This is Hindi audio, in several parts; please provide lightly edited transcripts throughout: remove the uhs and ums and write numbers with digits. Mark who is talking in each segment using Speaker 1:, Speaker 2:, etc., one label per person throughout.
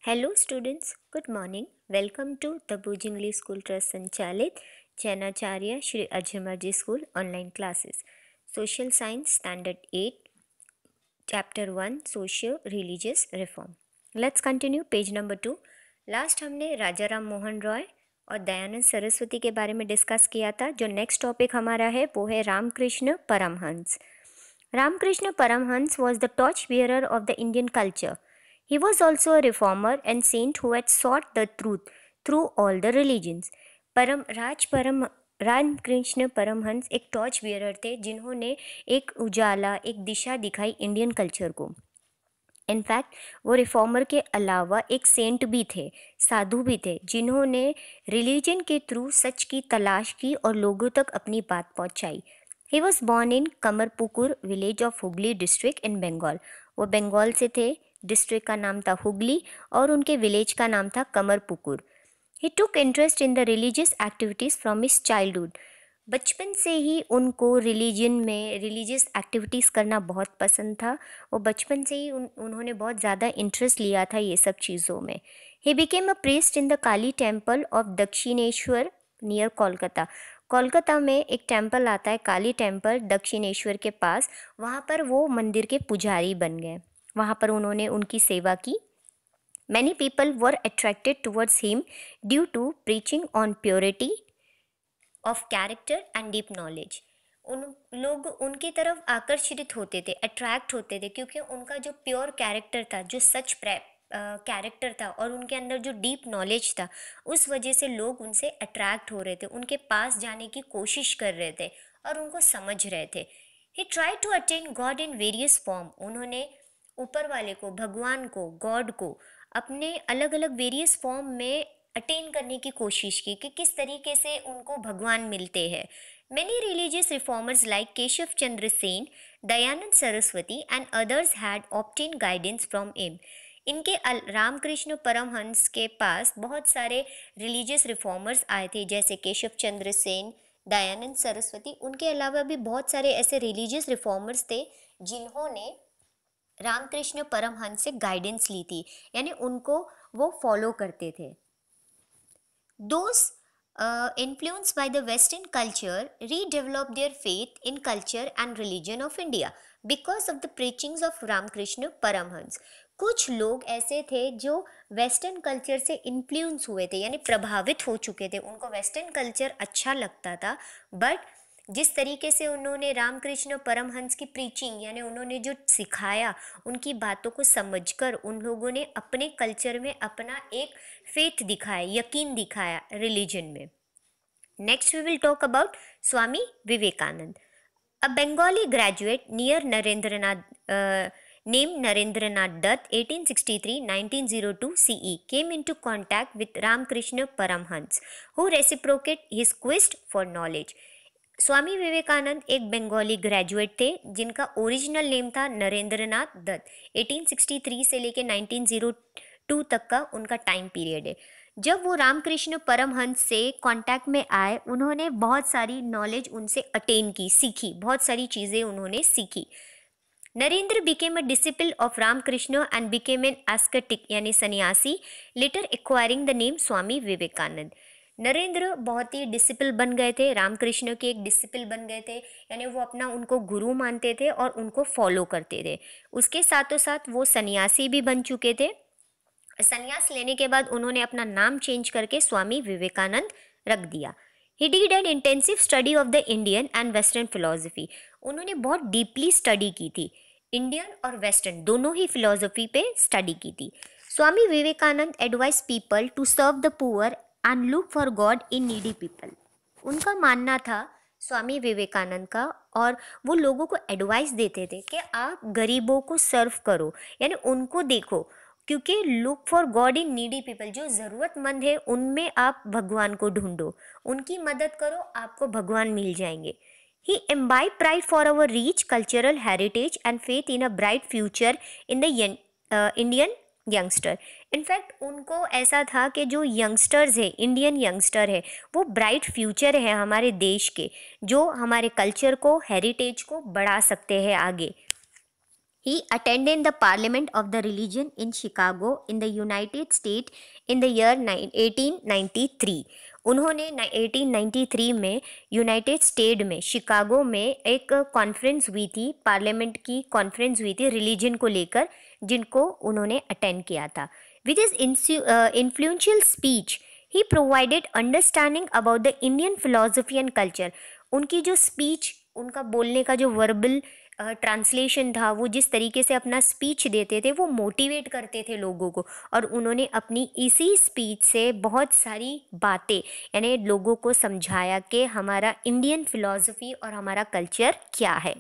Speaker 1: Hello students, good morning. Welcome to the Bhuj English School Trust संचालित जैनाचार्य Shri Ajmar ji school online classes social science standard 8 chapter 1 socio religious reform. Let's continue page number 2। Last हमने राजा राम मोहन रॉय और दयानंद सरस्वती के बारे में डिस्कस किया था। जो नेक्स्ट टॉपिक हमारा है वो है Ramakrishna Paramhans. Ramakrishna Paramhans was the torch bearer of the Indian culture. He was also a reformer and saint who had sought the truth through all the religions. Ramakrishna Paramhans एक टॉर्च बियरर थे जिन्होंने एक उजाला, एक दिशा दिखाई इंडियन कल्चर को। इनफैक्ट वो रिफॉर्मर के अलावा एक सेंट भी थे, साधु भी थे, जिन्होंने रिलीजन के थ्रू सच की तलाश की और लोगों तक अपनी बात पहुंचाई। He was born in Kamarpukur village of Hooghly district in Bengal. वो बंगाल से थे, डिस्ट्रिक्ट का नाम था हुगली और उनके विलेज का नाम था Kamarpukur. He took interest in the religious activities from his childhood. बचपन से ही उनको रिलीजन में रिलीजियस एक्टिविटीज़ करना बहुत पसंद था। वो बचपन से ही उन्होंने बहुत ज़्यादा इंटरेस्ट लिया था ये सब चीज़ों में। He became a priest in the Kali temple of Dakshineswar near Kolkata. Kolkata में एक टेम्पल आता है काली टेम्पल दक्षिणेश्वर के पास, वहाँ पर वो मंदिर के पुजारी बन गए। वहाँ पर उन्होंने उनकी सेवा की। Many people were attracted towards him due to preaching on purity of character and deep knowledge. उन लोग उनकी तरफ आकर्षित होते थे, अट्रैक्ट होते थे, क्योंकि उनका जो प्योर कैरेक्टर था, जो सच कैरेक्टर था और उनके अंदर जो डीप नॉलेज था, उस वजह से लोग उनसे अट्रैक्ट हो रहे थे, उनके पास जाने की कोशिश कर रहे थे और उनको समझ रहे थे। He try to attain god in various form. उन्होंने ऊपर वाले को, भगवान को, गॉड को अपने अलग अलग वेरियस फॉर्म में अटेन करने की कोशिश की कि किस तरीके से उनको भगवान मिलते हैं। Many religious reformers like Keshav Chandra Sen, Dayanand Saraswati and others had obtain guidance from him. इनके रामकृष्ण परमहंस के पास बहुत सारे रिलीजियस रिफॉर्मर्स आए थे, जैसे केशव चंद्र सेन, दयानंद सरस्वती। उनके अलावा भी बहुत सारे ऐसे रिलीजियस रिफॉर्मर्स थे जिन्होंने रामकृष्ण परमहंस से गाइडेंस ली थी, यानी उनको वो फॉलो करते थे। Those influenced by the Western culture redeveloped their faith in culture and religion of India because of the preachings of Ramakrishna Paramhans. कुछ लोग ऐसे थे जो वेस्टर्न कल्चर से इन्फ्लुएंस हुए थे, यानी प्रभावित हो चुके थे। उनको वेस्टर्न कल्चर अच्छा लगता था, बट जिस तरीके से उन्होंने रामकृष्ण परमहंस की प्रीचिंग, यानी उन्होंने जो सिखाया, उनकी बातों को समझकर उन लोगों ने अपने कल्चर में अपना एक फेथ दिखाया, यकीन दिखाया रिलीजन में। Next we will talk about Swami Vivekananda. A Bengali graduate near named Narendranath Dutt 1863-1902 CE came into contact with Ramakrishna Paramhans, who reciprocated his quest for knowledge. Swami Vivekananda एक बंगाली ग्रेजुएट थे जिनका ओरिजिनल नेम था नरेंद्रनाथ दत्त। 1863 से लेके 1902 तक का उनका टाइम पीरियड है। जब वो रामकृष्ण परमहंस से कांटेक्ट में आए, उन्होंने बहुत सारी नॉलेज उनसे अटेन की, सीखी, बहुत सारी चीज़ें उन्होंने सीखी। Narendra became a disciple of Ramakrishna and became an ascetic यानी सन्यासी, later acquiring the name Swami Vivekananda. Narendra बहुत ही डिसिपल बन गए थे, रामकृष्ण के एक डिसिपल बन गए थे, यानी वो अपना उनको गुरु मानते थे और उनको फॉलो करते थे। उसके साथों साथ वो सन्यासी भी बन चुके थे। संन्यास लेने के बाद उन्होंने अपना नाम चेंज करके स्वामी विवेकानंद रख दिया। He did an intensive study of the Indian and western philosophy. उन्होंने बहुत डीपली स्टडी की थी, इंडियन और वेस्टर्न दोनों ही फिलोसफी पे स्टडी की थी। Swami Vivekananda advise people to serve the poor and look for god in needy people. उनका मानना था स्वामी विवेकानंद का, और वो लोगों को एडवाइस देते थे कि आप गरीबों को सर्व करो, यानी उनको देखो, क्योंकि look for god in needy people, जो ज़रूरतमंद है उनमें आप भगवान को ढूंढो, उनकी मदद करो, आपको भगवान मिल जाएंगे। He imbibe pride for our rich cultural heritage and faith in a bright future in the Indian youngster. In fact उनको ऐसा था कि जो यंगस्टर्स है, इंडियन यंगस्टर है, वो ब्राइट फ्यूचर है हमारे देश के, जो हमारे कल्चर को, हेरिटेज को बढ़ा सकते हैं आगे। He attended the Parliament of the Religion in Chicago in the United States in the year 1893. उन्होंने 1893 में यूनाइटेड स्टेट में शिकागो में एक कॉन्फ्रेंस हुई थी, पार्लियामेंट की कॉन्फ्रेंस हुई थी रिलीजन को लेकर, जिनको उन्होंने अटेंड किया था. With his influential speech he provided understanding about the Indian philosophy and culture. उनकी जो स्पीच, उनका बोलने का जो वर्बल ट्रांसलेशन था, वो जिस तरीके से अपना स्पीच देते थे वो मोटिवेट करते थे लोगों को, और उन्होंने अपनी इसी स्पीच से बहुत सारी बातें यानी लोगों को समझाया कि हमारा इंडियन फिलॉसफी और हमारा कल्चर क्या है.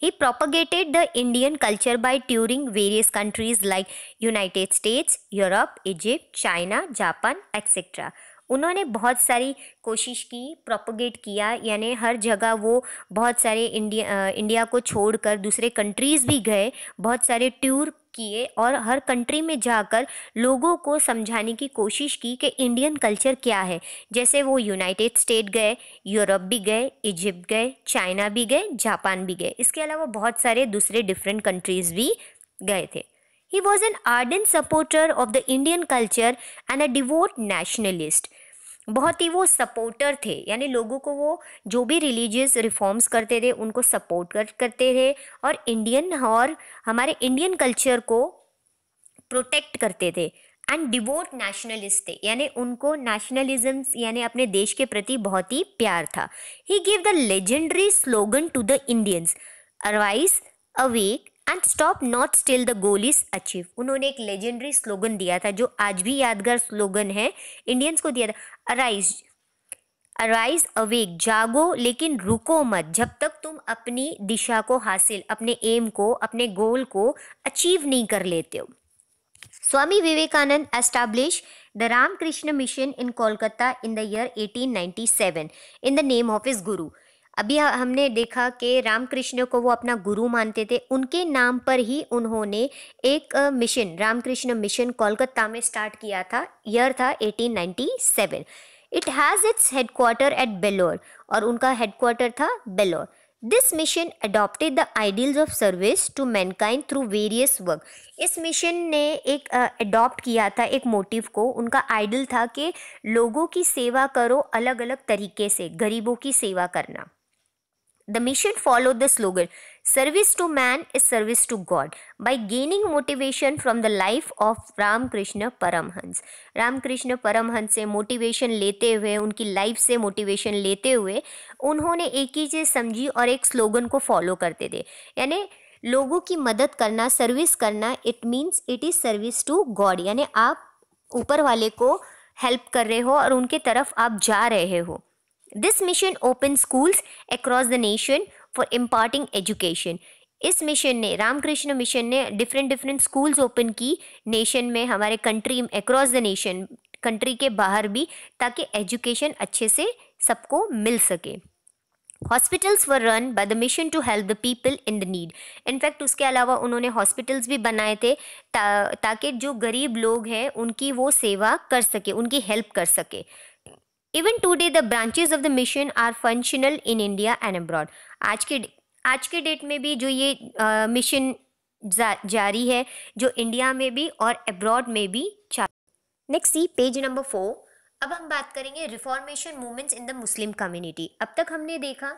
Speaker 1: He propagated the Indian culture by touring various countries like United States, Europe, Egypt, China, Japan, etc. उन्होंने बहुत सारी कोशिश की, प्रोपगेट किया, यानी हर जगह वो बहुत सारे इंडिया को छोड़कर दूसरे कंट्रीज़ भी गए, बहुत सारे टूर किए और हर कंट्री में जाकर लोगों को समझाने की कोशिश की कि इंडियन कल्चर क्या है. जैसे वो यूनाइटेड स्टेट गए, यूरोप भी गए, इजिप्ट गए, चाइना भी गए, जापान भी गए, इसके अलावा बहुत सारे दूसरे डिफरेंट कंट्रीज़ भी गए थे. He was an ardent supporter of the Indian culture and a devout nationalist. बहुत ही वो सपोर्टर थे, यानी लोगों को वो जो भी रिलीजियस रिफॉर्म्स करते थे उनको सपोर्ट करते थे और हमारे इंडियन कल्चर को प्रोटेक्ट करते थे. एंड डिवोट नेशनलिस्ट थे, यानी उनको नेशनलिज्म यानी अपने देश के प्रति बहुत ही प्यार था. He give the legendary slogan to the Indians, arise awake and stop not still the goal is achieve. उन्होंने एक लेजेंडरी स्लोगन दिया था जो आज भी यादगार स्लोगन है, इंडियंस को दिया था, अराइज अवेक, जागो लेकिन रुको मत जब तक तुम अपनी दिशा को हासिल, अपने एम को, अपने गोल को अचीव नहीं कर लेते हो. Swami Vivekananda established the Ramakrishna Mission in Kolkata in the year 1897 in the name of his guru. अभी हमने देखा कि रामकृष्ण को वो अपना गुरु मानते थे, उनके नाम पर ही उन्होंने एक मिशन, रामकृष्ण मिशन कोलकाता में स्टार्ट किया था. ईयर था 1897. It has its headquarter at Belur, और उनका हेडक्वार्टर था Belur. This mission adopted the ideals of service to mankind through various work. इस मिशन ने एक अडॉप्ट किया था एक मोटिव को, उनका आइडियल था कि लोगों की सेवा करो अलग अलग तरीके से, गरीबों की सेवा करना. The mission followed the slogan, service to man is service to God, by gaining motivation from the life of Ramakrishna Paramhans. Ramakrishna Paramhans से मोटिवेशन लेते हुए, उनकी लाइफ से मोटिवेशन लेते हुए उन्होंने एक ही चीज़ समझी और एक स्लोगन को फॉलो करते थे, यानी लोगों की मदद करना, सर्विस करना. It means it is service to God, यानी आप ऊपर वाले को हेल्प कर रहे हो और उनके तरफ आप जा रहे हो. This mission opened schools across the nation for imparting education. इस मिशन ने, रामकृष्ण मिशन ने डिफरेंट स्कूल्स ओपन की नेशन में, हमारे country, across the nation, country के बाहर भी, ताकि एजुकेशन अच्छे से सबको मिल सके. Hospitals were run by the mission to help the people in the need. In fact उसके अलावा उन्होंने हॉस्पिटल्स भी बनाए थे ताकि जो गरीब लोग हैं उनकी वो सेवा कर सके, उनकी हेल्प कर सके. Even today, the branches of the mission are functional in India and abroad. आज के डेट में भी जो ये मिशन जारी है, जो इंडिया में भी और अब्रॉड में भी चालू. नेक्स्ट सी पेज नंबर 4. अब हम बात करेंगे reformation movements in the Muslim community. अब तक हमने देखा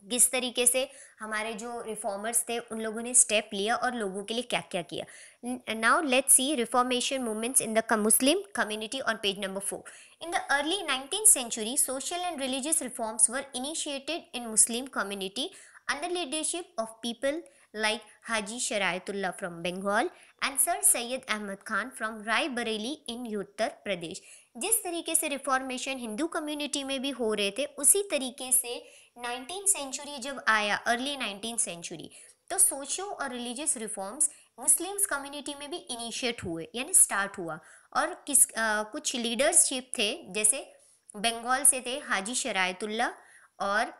Speaker 1: किस तरीके से हमारे जो रिफॉर्मर्स थे उन लोगों ने स्टेप लिया और लोगों के लिए क्या क्या किया. Now let's see reformation movements in the Muslim community on page number 4. In the early 19th century, social and religious reforms were initiated in Muslim community under leadership of people like Haji Sharayatullah from Bengal and Sir Syed Ahmad Khan from Rai Bareilly in Uttar Pradesh. जिस तरीके से रिफॉर्मेशन हिंदू कम्युनिटी में भी हो रहे थे, उसी तरीके से 19th सेंचुरी जब आया, अर्ली 19th सेंचुरी, तो सोशो और रिलीजियस रिफॉर्म्स मुस्लिम्स कम्युनिटी में भी इनिशिएट हुए, यानी स्टार्ट हुआ. और कुछ लीडरशिप थे, जैसे बंगाल से थे हाजी शरायतुल्ला और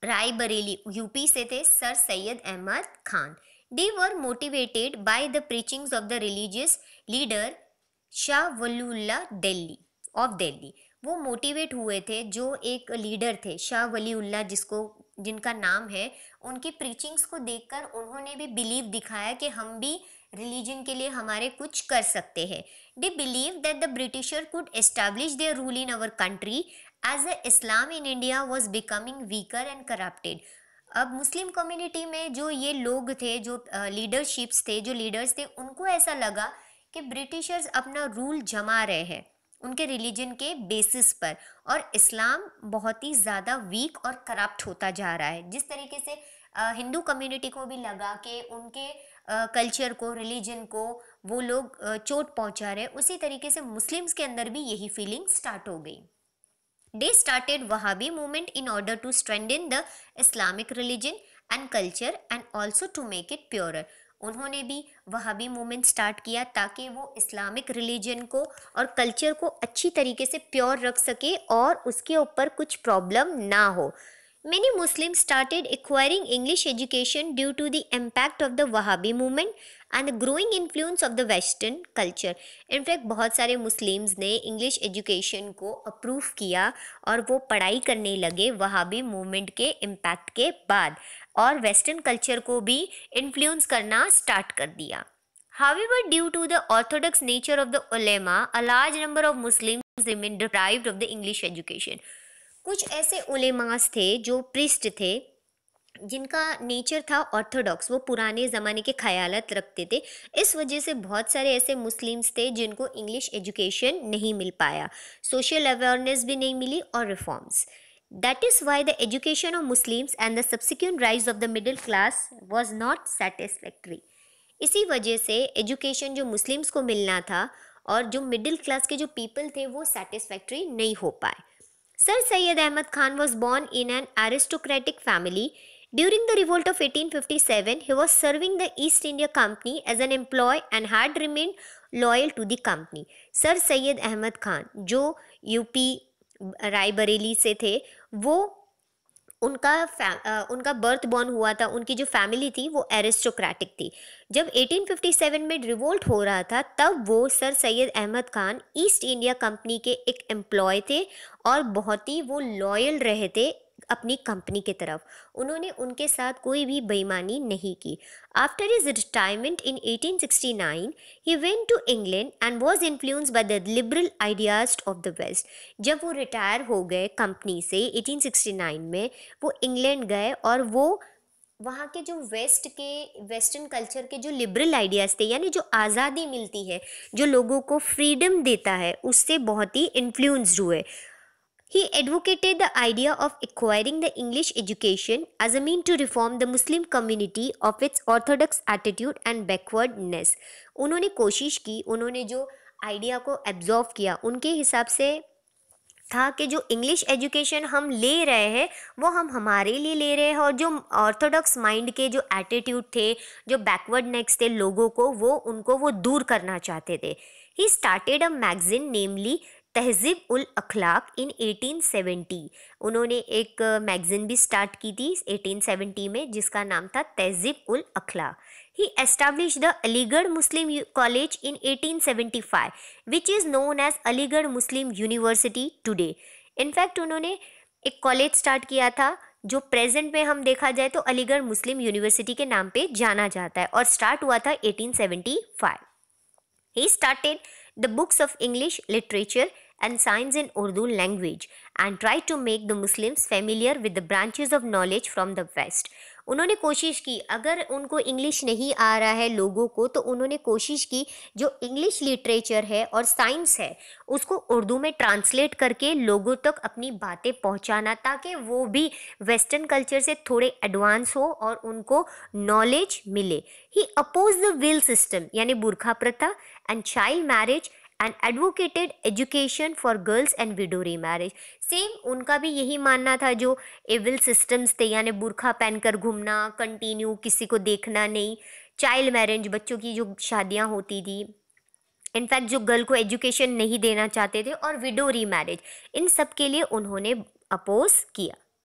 Speaker 1: राय बरेली यूपी से थे sir Syed Ahmed Khan. They were motivated by the preachings of the religious leader Shah Waliullah Delhi of Delhi. वो मोटिवेट हुए थे, जो एक लीडर थे शाह वलीउल्लाह, जिसको जिनका नाम है, उनकी प्रीचिंग्स को देखकर उन्होंने भी बिलीव दिखाया कि हम भी रिलीजन के लिए हमारे कुछ कर सकते हैं। They believe that the Britisher could establish their rule in our country as the Islam in India was becoming weaker and corrupted. अब मुस्लिम कम्युनिटी में जो ये लोग थे, जो लीडरशिप्स थे, जो लीडर्स थे, उनको ऐसा लगा कि ब्रिटिशर्स अपना रूल जमा रहे हैं उनके रिलीजन के बेसिस पर, और इस्लाम बहुत ही ज़्यादा वीक और करप्ट होता जा रहा है। जिस तरीके से हिंदू कम्युनिटी को भी लगा कि उनके कल्चर को, रिलीजन को वो लोग चोट पहुंचा रहे, उसी तरीके से मुस्लिम्स के अंदर भी यही फीलिंग स्टार्ट हो गई। They started Wahhabi movement in order to strengthen the Islamic religion and culture and also to make it purer. उन्होंने भी वहाबी मूवमेंट स्टार्ट किया ताकि वो इस्लामिक रिलीजन को और कल्चर को अच्छी तरीके से प्योर रख सके और उसके ऊपर कुछ प्रॉब्लम ना हो। Many Muslims started acquiring English education due to the impact of the Wahhabi movement and the growing influence of the Western culture. In fact, बहुत सारे मुस्लिम्स ने इंग्लिश एजुकेशन को अप्रूव किया और वो पढ़ाई करने लगे वहाबी मूवमेंट के इम्पैक्ट के बाद, और वेस्टर्न कल्चर को भी इन्फ्लुएंस करना स्टार्ट कर दिया। However, due to the orthodox nature of the ulema, a large number of Muslims remained deprived of the English education. कुछ ऐसे उलेमास थे जो प्रिस्ट थे जिनका नेचर था ऑर्थोडॉक्स, वो पुराने ज़माने के ख्यालात रखते थे। इस वजह से बहुत सारे ऐसे मुस्लिम्स थे जिनको इंग्लिश एजुकेशन नहीं मिल पाया, सोशल अवेयरनेस भी नहीं मिली और reforms. That is why the education of Muslims and the subsequent rise of the middle class was not satisfactory. इसी वजह से एजुकेशन जो मुस्लिम्स को मिलना था और जो मिडिल क्लास के जो पीपल थे वो सेटिस्फैक्ट्री नहीं हो पाए। Sir Syed Ahmad Khan was born in an aristocratic family. During the revolt of 1857, he was serving the East India Company as an employee and had remained loyal to the company. Sir Syed Ahmad Khan जो यूपी रायबरेली से थे, वो उनका बर्थ बॉर्न हुआ था, उनकी जो फैमिली थी वो एरिस्टोक्रेटिक थी। जब 1857 में रिवोल्ट हो रहा था तब वो sir Syed Ahmed Khan East India Company के एक एम्प्लॉय थे और बहुत ही वो लॉयल रहे थे अपनी कंपनी के तरफ। उन्होंने उनके साथ कोई भी बेईमानी नहीं की। After his retirement in 1869 he went to England and was influenced by the liberal ideas of the West. जब वो रिटायर हो गए कंपनी से 1869 में, वो इंग्लैंड गए और वो वहाँ के जो वेस्टर्न कल्चर के जो लिबरल आइडियाज़ थे, यानी जो आज़ादी मिलती है, जो लोगों को फ्रीडम देता है, उससे बहुत ही इन्फ्लुएंस्ड हुए। He advocated the idea of acquiring the English education as a mean to reform the Muslim community of its orthodox attitude and backwardness. उन्होंने कोशिश की, उन्होंने जो आइडिया को एब्जॉर्व किया, उनके हिसाब से था कि जो इंग्लिश एजुकेशन हम ले रहे हैं वो हम हमारे लिए ले रहे हैं, और जो ऑर्थोडॉक्स माइंड के जो एटीट्यूड थे, जो बैकवर्डनेस थे लोगों को, वो दूर करना चाहते थे। ही स्टार्टेड अ मैगजीन नेमली तहज़ीब उल अखलाक इन 1870। उन्होंने एक मैगजीन भी स्टार्ट की थी 1870 में जिसका नाम था तहज़ीब उल अखलाक। He established the Aligarh Muslim College in 1875, which is known as Aligarh Muslim University today. In fact, उन्होंने एक कॉलेज स्टार्ट किया था जो प्रेजेंट में हम देखा जाए तो अलीगढ़ मुस्लिम यूनिवर्सिटी के नाम पे जाना जाता है, और स्टार्ट हुआ था 1875. He started the books of English literature and science in Urdu language and tried to make the Muslims familiar with the branches of knowledge from the West. उन्होंने कोशिश की, अगर उनको इंग्लिश नहीं आ रहा है लोगों को, तो उन्होंने कोशिश की जो इंग्लिश लिटरेचर है और साइंस है उसको उर्दू में ट्रांसलेट करके लोगों तक अपनी बातें पहुंचाना, ताकि वो भी वेस्टर्न कल्चर से थोड़े एडवांस हो और उनको नॉलेज मिले। ही अपोज द विल सिस्टम यानी बुरखा प्रथा and child marriage and advocated education for girls and window remarriage. Same उनका भी यही मानना था, जो एविल सिस्टम्स थे यानी बुरखा पहनकर घूमना, कंटिन्यू किसी को देखना नहीं, चाइल्ड मैरिज बच्चों की जो शादियां होती थी, इनफैक्ट जो गर्ल को एजुकेशन नहीं देना चाहते थे, और विडो रीमैरिज, इन सब के लिए उन्होंने अपोज किया।